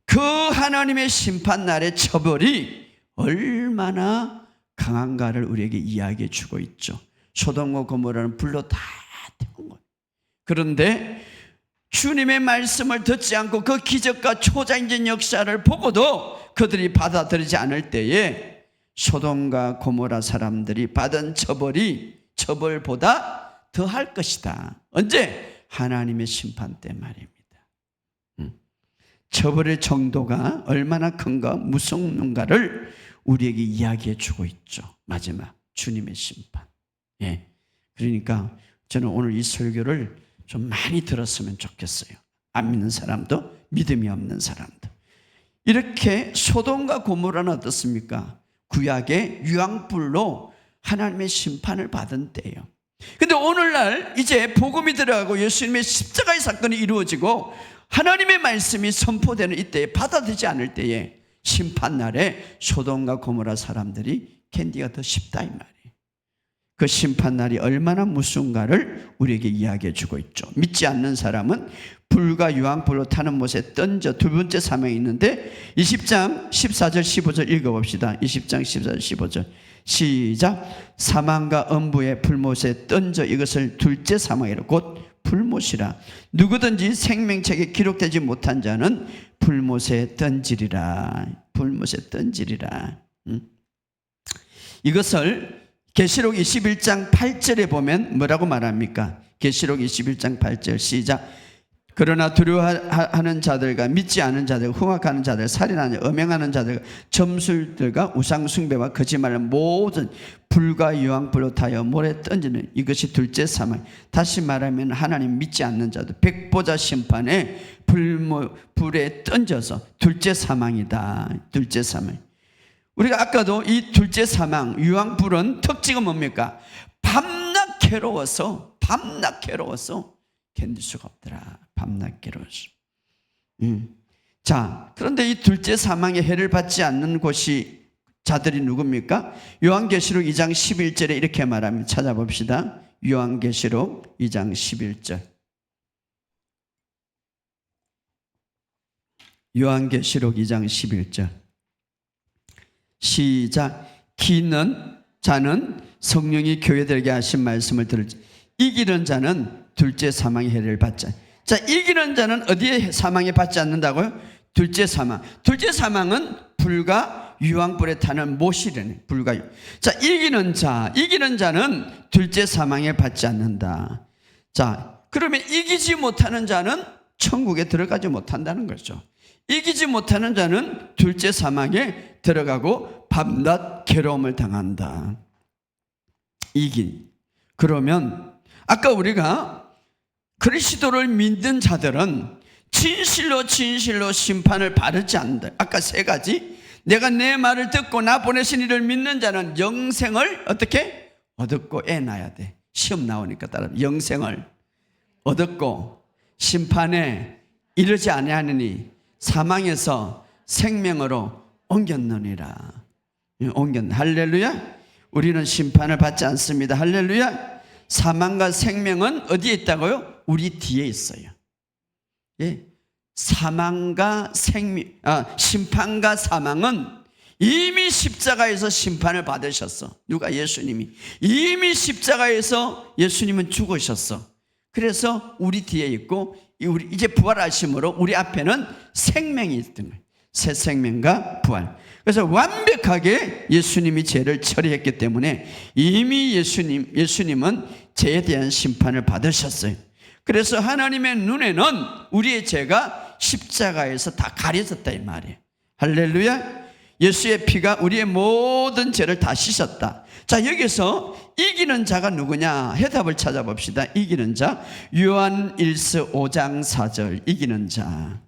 그 하나님의 심판날의 처벌이 얼마나 강한가를 우리에게 이야기해 주고 있죠. 소돔과 고모라는 불로 다 태운 거예요. 그런데 주님의 말씀을 듣지 않고 그 기적과 초자연적 역사를 보고도 그들이 받아들이지 않을 때에 소돔과 고모라 사람들이 받은 처벌보다 더할 것이다. 언제? 하나님의 심판 때 말입니다. 처벌의 정도가 얼마나 큰가 무섭는가를 우리에게 이야기해 주고 있죠. 마지막 주님의 심판. 예. 그러니까 저는 오늘 이 설교를 좀 많이 들었으면 좋겠어요. 안 믿는 사람도 믿음이 없는 사람도. 이렇게 소돔과 고모라는 어떻습니까? 구약의 유황불로 하나님의 심판을 받은 때예요. 근데 오늘날 이제 복음이 들어가고 예수님의 십자가의 사건이 이루어지고 하나님의 말씀이 선포되는 이때에 받아들이지 않을 때에 심판날에 소돔과 고모라 사람들이 견디가 더 쉽다 이 말이에요. 그 심판날이 얼마나 무서운가를 우리에게 이야기해 주고 있죠. 믿지 않는 사람은 불과 유황불로 타는 못에 던져 두 번째 사망이 있는데 20장 14절 15절 읽어봅시다. 20장 14절 15절 시작. 사망과 음부의 불못에 던져 이것을 둘째 사망이라 곧 불못이라. 누구든지 생명책에 기록되지 못한 자는 불못에 던지리라. 불못에 던지리라. 이것을 계시록 21장 8절에 보면 뭐라고 말합니까? 계시록 21장 8절 시작. 그러나 두려워하는 자들과 믿지 않은 자들, 흉악하는 자들, 살인하는 자들, 음행하는 자들, 점술들과 우상숭배와 거짓말하는 모든 불과 유황불로 타여 모래 던지는 이것이 둘째 사망. 다시 말하면 하나님 믿지 않는 자들 백보자 심판에 불에 던져서 둘째 사망이다. 둘째 사망. 우리가 아까도 이 둘째 사망 유황불은 특징은 뭡니까? 밤낮 괴로워서 견딜 수가 없더라. 밤낮 괴로워서. 자, 그런데 이 둘째 사망의 해를 받지 않는 곳이 자들이 누굽니까? 요한계시록 2장 11절에 이렇게 말합니다. 찾아봅시다. 요한계시록 2장 11절. 요한계시록 2장 11절. 시작. 기는 자는 성령이 교회들에게 하신 말씀을 들을지 이기는 자는 둘째 사망의 해를 받지. 자, 이기는 자는 어디에 사망에 받지 않는다고요? 둘째 사망. 둘째 사망은 불과 유황불에 타는 못이라네. 불과. 자, 이기는 자는 둘째 사망에 받지 않는다. 자, 그러면 이기지 못하는 자는 천국에 들어가지 못한다는 거죠. 이기지 못하는 자는 둘째 사망에 들어가고 밤낮 괴로움을 당한다. 그러면 아까 우리가 그리스도를 믿는 자들은 진실로 심판을 받지 않는다. 아까 세 가지. 내가 내 말을 듣고 나 보내신 이를 믿는 자는 영생을 어떻게? 얻었고 애 낳아야 돼. 시험 나오니까 따라 영생을 얻었고 심판에 이르지 아니하느니 사망에서 생명으로 옮겼느니라. 할렐루야. 우리는 심판을 받지 않습니다. 할렐루야. 사망과 생명은 어디에 있다고요? 우리 뒤에 있어요. 예. 심판과 사망은 이미 십자가에서 심판을 받으셨어. 누가? 예수님이. 이미 십자가에서 예수님은 죽으셨어. 그래서 우리 뒤에 있고 이제 부활하심으로 우리 앞에는 생명이 있던 거예요. 새 생명과 부활. 그래서 완벽하게 예수님이 죄를 처리했기 때문에 이미 예수님은 죄에 대한 심판을 받으셨어요. 그래서 하나님의 눈에는 우리의 죄가 십자가에서 다 가려졌다 이 말이에요. 할렐루야. 예수의 피가 우리의 모든 죄를 다 씻었다. 자, 여기서 이기는 자가 누구냐? 해답을 찾아봅시다. 이기는 자. 요한 1서 5장 4절. 이기는 자.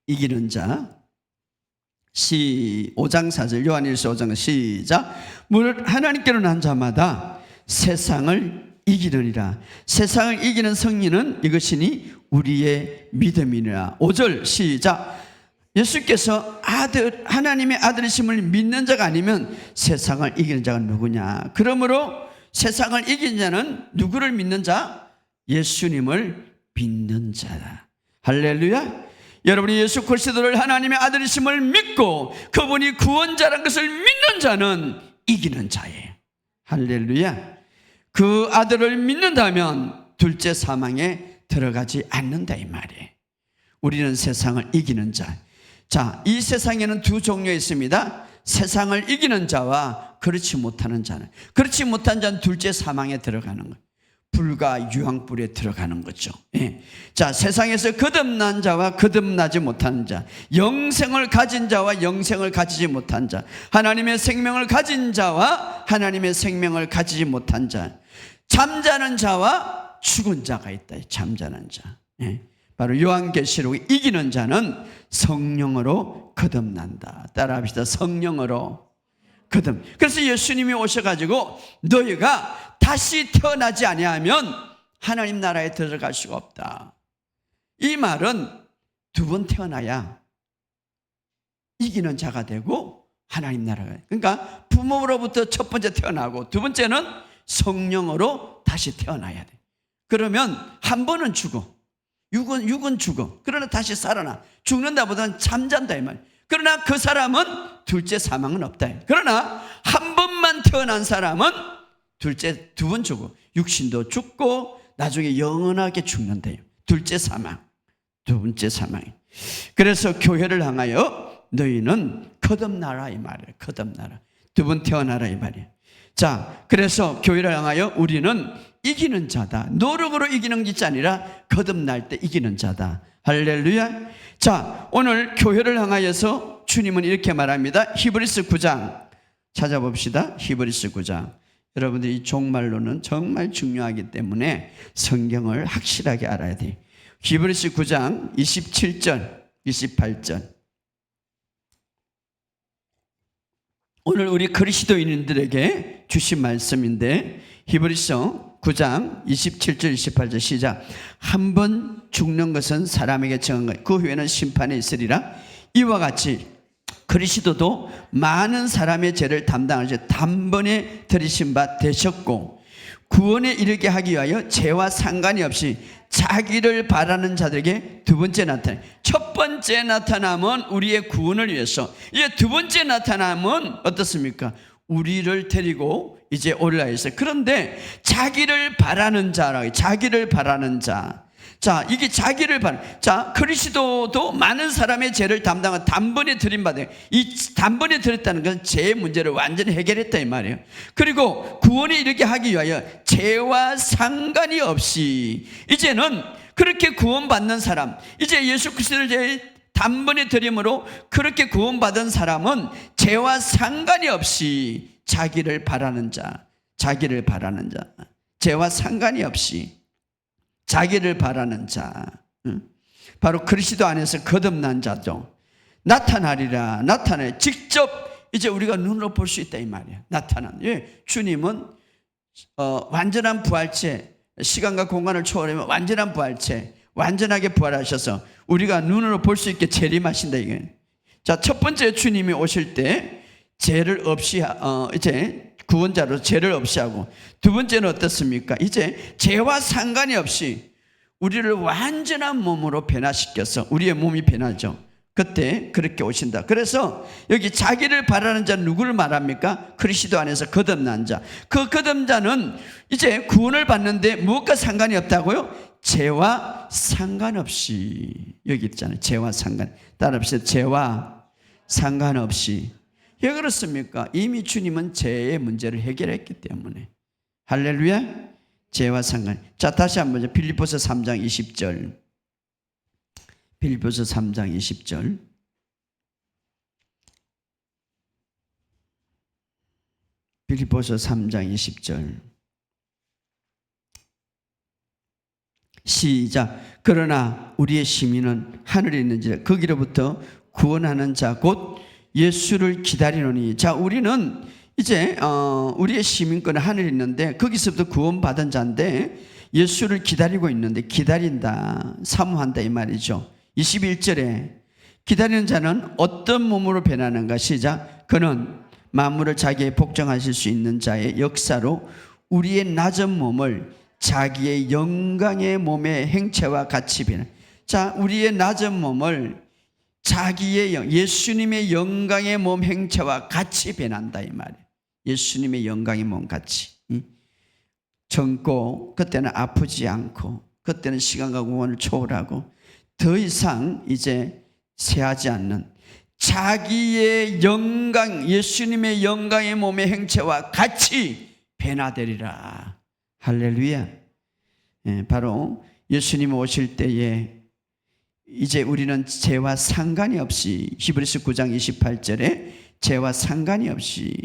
이기는 자. 5장 4절. 요한 1서 5장 시작. 무릇 하나님께로 난 자마다 세상을 이기느니라. 세상을 이기는 승리는 이것이니 우리의 믿음이니라. 5절 시작. 예수께서 하나님의 아들이심을 믿는 자가 아니면 세상을 이기는 자가 누구냐? 그러므로 세상을 이기는 자는 누구를 믿는 자? 예수님을 믿는 자다. 할렐루야. 여러분이 예수 그리스도를 하나님의 아들이심을 믿고 그분이 구원자라는 것을 믿는 자는 이기는 자예요. 할렐루야. 그 아들을 믿는다면 둘째 사망에 들어가지 않는다 이 말이에요. 우리는 세상을 이기는 자. 자, 이 세상에는 두 종류가 있습니다. 세상을 이기는 자와 그렇지 못하는 자는. 그렇지 못한 자는 둘째 사망에 들어가는 거예요. 불과 유황불에 들어가는 거죠. 예. 자, 세상에서 거듭난 자와 거듭나지 못하는 자, 영생을 가진 자와 영생을 가지지 못한 자, 하나님의 생명을 가진 자와 하나님의 생명을 가지지 못한 자, 잠자는 자와 죽은 자가 있다. 잠자는 자. 예. 바로 요한계시록 이기는 자는 성령으로 거듭난다. 따라합시다. 성령으로 거듭. 그래서 예수님이 오셔가지고 너희가 다시 태어나지 아니하면 하나님 나라에 들어갈 수가 없다. 이 말은 두 번 태어나야 이기는 자가 되고 하나님 나라가. 그러니까 부모로부터 첫 번째 태어나고 두 번째는 성령으로 다시 태어나야 돼. 그러면 한 번은 죽어. 육은 죽어. 그러나 다시 살아나. 죽는다보다는 잠잔다 이 말. 그러나 그 사람은 둘째 사망은 없다. 그러나 한 번만 태어난 사람은 두 번 죽어. 육신도 죽고 나중에 영원하게 죽는데요. 둘째 사망, 두 번째 사망. 그래서 교회를 향하여 너희는 거듭나라 이 말이에요. 거듭나라. 두 번 태어나라 이 말이에요. 자, 그래서 교회를 향하여 우리는 이기는 자다. 노력으로 이기는 것이 아니라 거듭날 때 이기는 자다. 할렐루야. 자, 오늘 교회를 향하여서 주님은 이렇게 말합니다. 히브리서 9장 찾아봅시다. 히브리서 9장. 여러분들이 이 종말론은 정말 중요하기 때문에 성경을 확실하게 알아야 돼요. 히브리서 9장 27절 28절. 오늘 우리 그리스도인들에게 주신 말씀인데 히브리서 9장 27절 28절 시작. 한 번 죽는 것은 사람에게 정한 것, 그 후에는 심판에 있으리라. 이와 같이 그리스도도 많은 사람의 죄를 담당하셔 단번에 들이신 바 되셨고 구원에 이르게 하기 위하여 죄와 상관이 없이 자기를 바라는 자들에게 두 번째 나타나. 첫 번째 나타남은 우리의 구원을 위해서. 이제 두 번째 나타남은 어떻습니까? 우리를 데리고 이제 올라있어요. 그런데 자기를 바라는 자라고. 자기를 바라는 자. 자, 이게 자기를 자, 그리스도도 많은 사람의 죄를 담당한 단번에 들임받아요. 이 단번에 들었다는 것은 죄의 문제를 완전히 해결했다 이 말이에요. 그리고 구원에 이르게 하기 위하여 죄와 상관이 없이 이제는 그렇게 구원받는 사람, 이제 예수 그리스도를 단번에 들임으로 그렇게 구원받은 사람은 죄와 상관이 없이 자기를 바라는 자, 자기를 바라는 자, 죄와 상관이 없이 자기를 바라는 자, 바로 그리스도 안에서 거듭난 자죠. 나타나리라. 나타내. 직접 이제 우리가 눈으로 볼 수 있다 이 말이야. 나타난. 예, 주님은 완전한 부활체, 시간과 공간을 초월하면 완전한 부활체, 완전하게 부활하셔서 우리가 눈으로 볼 수 있게 재림하신다 이게. 자, 첫 번째 주님이 오실 때 죄를 없이 이제 구원자로 죄를 없이 하고, 두 번째는 어떻습니까? 이제 죄와 상관이 없이 우리를 완전한 몸으로 변화시켜서 우리의 몸이 변하죠. 그때 그렇게 오신다. 그래서 여기 자기를 바라는 자는 누구를 말합니까? 그리스도 안에서 거듭난 자. 그 거듭난 자는 이제 구원을 받는데 무엇과 상관이 없다고요? 죄와 상관없이. 여기 있잖아요. 죄와 상관. 따라합시다. 죄와 상관없이. 왜 그렇습니까? 이미 주님은 죄의 문제를 해결했기 때문에. 할렐루야. 죄와 상관. 자, 다시 한번 빌립보서 3장 20절. 빌립보서 3장 20절. 빌립보서 3장 20절. 시작. 그러나 우리의 시민은 하늘에 있는지라 거기로부터 구원하는 자 곧 예수를 기다리노니. 자, 우리는 이제 우리의 시민권은 하늘에 있는데 거기서부터 구원받은 자인데 예수를 기다리고 있는데, 기다린다, 사모한다 이 말이죠. 21절에 기다리는 자는 어떤 몸으로 변하는가? 시작. 그는 만물을 자기의 복종하실 수 있는 자의 역사로 우리의 낮은 몸을 자기의 영광의 몸의 행체와 같이 변해. 자, 우리의 낮은 몸을 자기의 예수님의 영광의 몸 행체와 같이 변한다 이 말이에요. 예수님의 영광의 몸 같이. 젊고 그때는 아프지 않고 그때는 시간과 공간을 초월하고 더 이상 이제 세하지 않는 자기의 영광, 예수님의 영광의 몸의 행체와 같이 변화되리라. 할렐루야. 바로 예수님 오실 때에 이제 우리는 죄와 상관이 없이, 히브리서 9장 28절에 죄와 상관이 없이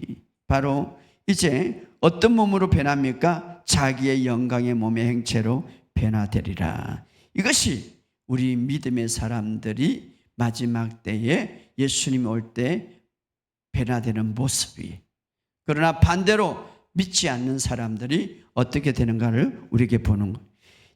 바로 이제 어떤 몸으로 변합니까? 자기의 영광의 몸의 행체로 변화되리라. 이것이 우리 믿음의 사람들이 마지막 때에 예수님이 올 때 변화되는 모습이에요. 그러나 반대로 믿지 않는 사람들이 어떻게 되는가를 우리에게 보는 거예요.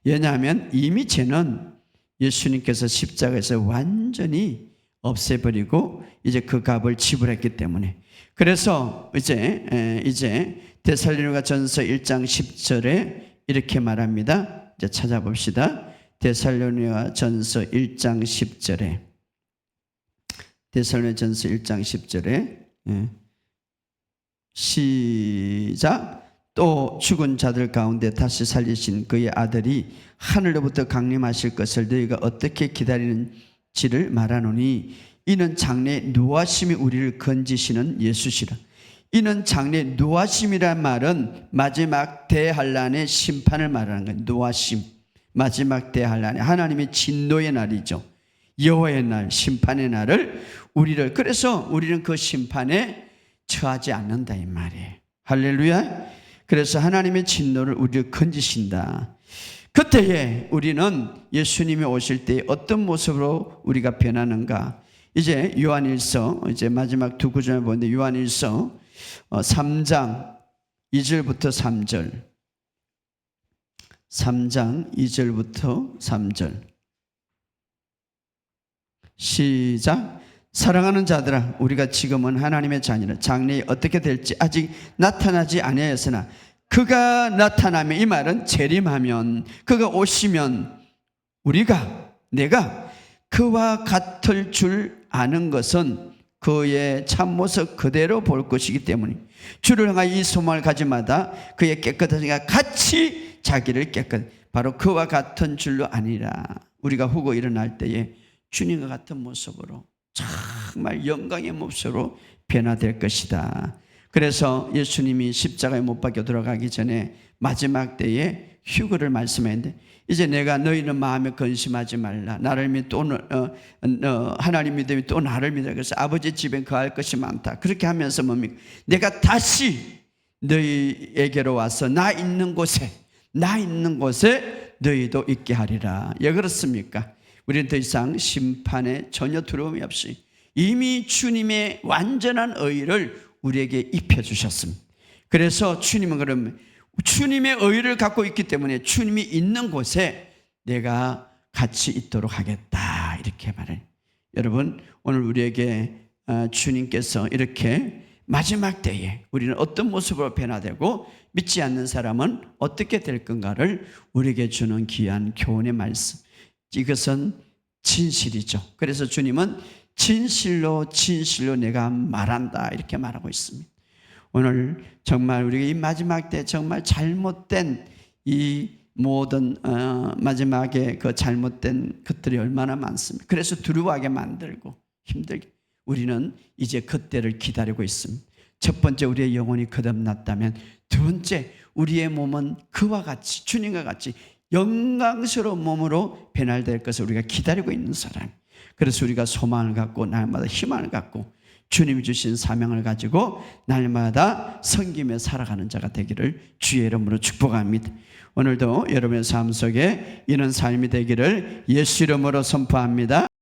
왜냐하면 이미 죄는 예수님께서 십자가에서 완전히 없애버리고 이제 그 값을 지불했기 때문에. 그래서 이제 데살로니가전서 1장 10절에 이렇게 말합니다. 이제 찾아봅시다. 데살로니가전서 1장 10절에 데살로니가전서 1장 10절에 시작. 또 죽은 자들 가운데 다시 살리신 그의 아들이 하늘로부터 강림하실 것을 너희가 어떻게 기다리는지를 말하노니 이는 장래 노하심이 우리를 건지시는 예수시라. 이는 장래 노하심이란 말은 마지막 대환란의 심판을 말하는 거예요. 노하심, 마지막 대환란의 하나님의 진노의 날이죠. 여호와의 날, 심판의 날을 우리를, 그래서 우리는 그 심판에 처하지 않는다 이 말이에요. 할렐루야. 그래서 하나님의 진노를 우리를 건지신다. 그때에 우리는 예수님이 오실 때 어떤 모습으로 우리가 변하는가? 이제 요한일서, 이제 마지막 두 구절을 보는데 요한일서 3장 2절부터 3절, 3장 2절부터 3절 시작. 사랑하는 자들아, 우리가 지금은 하나님의 자녀라. 장래에 어떻게 될지 아직 나타나지 아니하였으나 그가 나타나면, 이 말은 재림하면, 그가 오시면 내가 그와 같을 줄 아는 것은 그의 참모습 그대로 볼 것이기 때문에 주를 향하여 이 소망을 가지마다 그의 깨끗하시가 같이 자기를 바로 그와 같은 줄로 아니라 우리가 후고 일어날 때에 주님과 같은 모습으로 정말 영광의 모습으로 변화될 것이다. 그래서 예수님이 십자가에 못 박혀 들어가기 전에 마지막 때에 휴거를 말씀했는데 이제 내가 너희는 마음에 근심하지 말라. 나를 믿 또 하나님 믿음이 또 나를 믿으라. 그래서 아버지 집에 거할 것이 많다. 그렇게 하면서 뭡니까? 내가 다시 너희에게로 와서 나 있는 곳에 너희도 있게 하리라. 왜 그렇습니까? 우리는 더 이상 심판에 전혀 두려움이 없이 이미 주님의 완전한 의를 우리에게 입혀주셨습니다. 그래서 주님은 그러면 주님의 의를 갖고 있기 때문에 주님이 있는 곳에 내가 같이 있도록 하겠다, 이렇게 말해요. 여러분, 오늘 우리에게 주님께서 이렇게 마지막 때에 우리는 어떤 모습으로 변화되고 믿지 않는 사람은 어떻게 될 건가를 우리에게 주는 귀한 교훈의 말씀, 이것은 진실이죠. 그래서 주님은 진실로 내가 말한다, 이렇게 말하고 있습니다. 오늘 정말 우리가 이 마지막 때 정말 잘못된 이 모든 마지막에 그 잘못된 것들이 얼마나 많습니다. 그래서 두려워하게 만들고 힘들게, 우리는 이제 그때를 기다리고 있습니다. 첫 번째, 우리의 영혼이 거듭났다면, 두 번째, 우리의 몸은 그와 같이, 주님과 같이 영광스러운 몸으로 변화될 것을 우리가 기다리고 있는 사람. 그래서 우리가 소망을 갖고 날마다 희망을 갖고 주님이 주신 사명을 가지고 날마다 섬기며 살아가는 자가 되기를 주의 이름으로 축복합니다. 오늘도 여러분의 삶 속에 이런 삶이 되기를 예수 이름으로 선포합니다.